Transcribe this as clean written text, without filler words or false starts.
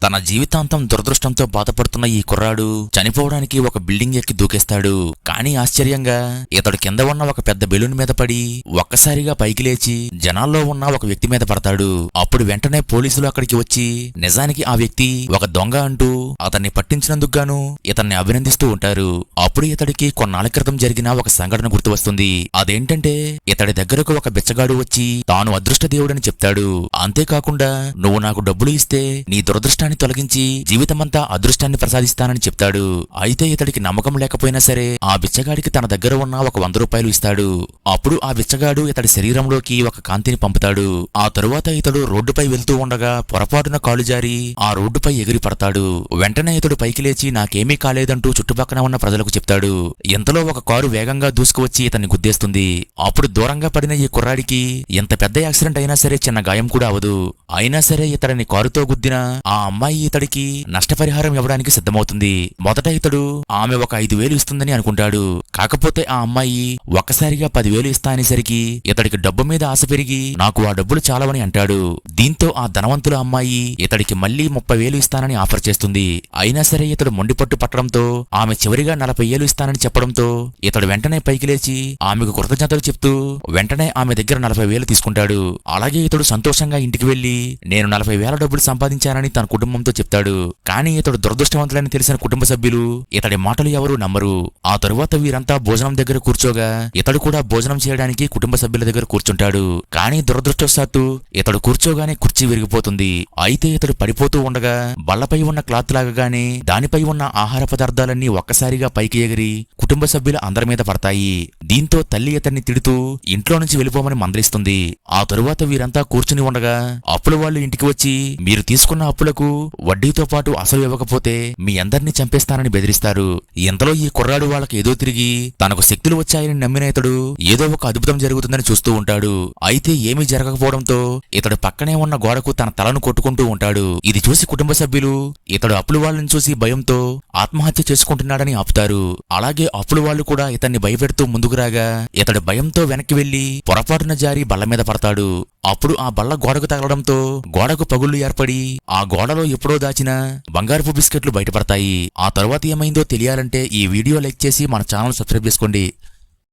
తన జీవితాంతం దురదృష్టంతో బాధపడుతున్న ఈ కుర్రాడు చనిపోవడానికి ఒక బిల్డింగ్ ఎక్కి దూకేస్తాడు. కానీ ఆశ్చర్యంగా ఇతడు కింద ఉన్న ఒక పెద్ద బెలూన్ మీద పడి ఒక్కసారిగా పైకి లేచి జనాల్లో ఉన్న ఒక వ్యక్తి మీద పడతాడు. అప్పుడు వెంటనే పోలీసులు అక్కడికి వచ్చి నిజానికి ఆ వ్యక్తి ఒక దొంగ అంటూ అతన్ని పట్టించినందుకు గాను ఇతన్ని అభినందిస్తూ ఉంటారు. అప్పుడు ఇతడికి కొన్నాళ్ల క్రితం జరిగిన ఒక సంఘటన గుర్తు వస్తుంది. అదేంటంటే ఇతడి దగ్గరకు ఒక బిచ్చగాడు వచ్చి తాను అదృష్ట దేవుడని చెప్తాడు. అంతేకాకుండా నువ్వు నాకు డబ్బులు ఇస్తే నీ దురదృష్టాన్ని తొలగించి జీవితమంతా అదృష్టాన్ని ప్రసాదిస్తానని చెప్తాడు. అయితే ఇతడికి నమ్మకం లేకపోయినా సరే ఆ బిచ్చగాడికి తన దగ్గర ఉన్న ఒక 100 రూపాయలు ఇస్తాడు. అప్పుడు ఆ బిచ్చగాడు ఇతడి శరీరంలోకి ఒక కాంతిని పంపుతాడు. ఆ తరువాత ఇతడు రోడ్డుపై వెళ్తూ ఉండగా పొరపాటున కాలు జారి ఆ రోడ్డుపై ఎగిరి పడతాడు. వెంటనే ఇతడు పైకి లేచి నాకేమీ కాలేదంటూ చుట్టుపక్కన ఉన్న ప్రజలకు చెప్తాడు. ఇంతలో ఒక కారు వేగంగా దూసుకువచ్చి ఇతన్ని గుద్దేస్తుంది. అప్పుడు దూరంగా పడిన ఈ కుర్రాడికి ఎంత పెద్ద యాక్సిడెంట్ అయినా సరే చిన్న గాయం కూడా అవదు. అయినా సరే ఇతడిని కారుతో గుద్దిన ఆ అమ్మాయి ఇతడికి నష్టపరిహారం ఇవ్వడానికి సిద్ధమవుతుంది. మొదట ఇతడు ఆమె ఒక 5,000 ఇస్తుందని అనుకుంటాడు. కాకపోతే ఆ అమ్మాయి ఒక్కసారిగా 10,000 ఇస్తా అనేసరికి ఇతడికి డబ్బు మీద ఆశ పెరిగి నాకు ఆ డబ్బులు చాలవని అంటాడు. దీంతో ఆ ధనవంతుల అమ్మాయి ఇతడికి మళ్లీ 30,000 ఇస్తానని ఆఫర్ చేస్తుంది. అయినా సరే ఇతడు మొండిపట్టు పట్టడంతో ఆమె చివరిగా 40,000 ఇస్తానని చెప్పడంతో ఇతడు వెంటనే పైకి లేచి ఆమెకు కృతజ్ఞతలు చెప్తూ వెంటనే ఆమె దగ్గర 40,000 తీసుకుంటాడు. అలాగే ఇతడు సంతోషంగా ఇంటికి వెళ్లి నేను 40,000 డబ్బులు సంపాదించానని తన కుటుంబంతో చెప్తాడు. కానీ ఇతడు దురదృష్టవంతులని తెలిసిన కుటుంబ సభ్యులు ఇతడి మాటలు ఎవరూ నమ్మరు. ఆ తరువాత వీరంతా భోజనం దగ్గర కూర్చోగా ఇతడు కూడా భోజనం చేయడానికి కుటుంబ సభ్యుల దగ్గర కూర్చుంటాడు. కానీ దురదృష్టవశాత్తు ఇతడు కూర్చోగానే కుర్చీ విరిగిపోతుంది. అయితే ఇతడు పడిపోతూ ఉండగా బల్లపై ఉన్న క్లాత్ లాగగానే దానిపై ఉన్న ఆహార పదార్థాలన్నీ ఒక్కసారిగా పైకి ఎగిరి కుటుంబ సభ్యుల అందరి మీద పడతాయి. దీంతో తల్లి ఇతన్ని తిడుతూ ఇంట్లో నుంచి వెళ్ళిపోమని మందలిస్తుంది. ఆ తరువాత వీరంతా కూర్చుని ఉండగా అప్పుల వాళ్ళు ఇంటికి వచ్చి మీరు తీసుకున్న అప్పులకు వడ్డీతో పాటు అసలు ఇవ్వకపోతే మీ అందరినీ చంపేస్తానని బెదిరిస్తారు. ఇంతలో ఈ కుర్రాడు వాళ్ళకి ఏదో తిరిగి తనకు శక్తులు వచ్చాయని నమ్మిన ఇతడు ఏదో ఒక అద్భుతం జరుగుతుందని చూస్తూ ఉంటాడు. అయితే ఏమీ జరగకపోవడంతో ఇతడు పక్కనే ఉన్న గోడకు తన తలను కొట్టుకుంటూ ఉంటాడు. ఇది చూసి కుటుంబ సభ్యులు ఇతడు అప్పుల వాళ్ళని చూసి భయంతో ఆత్మహత్య చేసుకుంటున్నాడని ఆపుతారు. అలాగే అప్పుల వాళ్ళు కూడా ఇతన్ని భయపెడుతూ ముందుకు రాగా ఇతడు భయంతో వెనక్కి వెళ్లి పొరపాటున జారి బల్ల మీద పడతాడు. అప్పుడు ఆ బల్ల గోడకు తగలడంతో గోడకు పగుళ్లు ఏర్పడి ఆ గోడలో ఎప్పుడో దాచిన బంగారపు బిస్కెట్లు బయటపడతాయి. ఆ తరువాత ఏమైందో తెలియాలంటే ఈ వీడియో లైక్ చేసి మన ఛానల్ సబ్స్క్రైబ్ చేసుకోండి.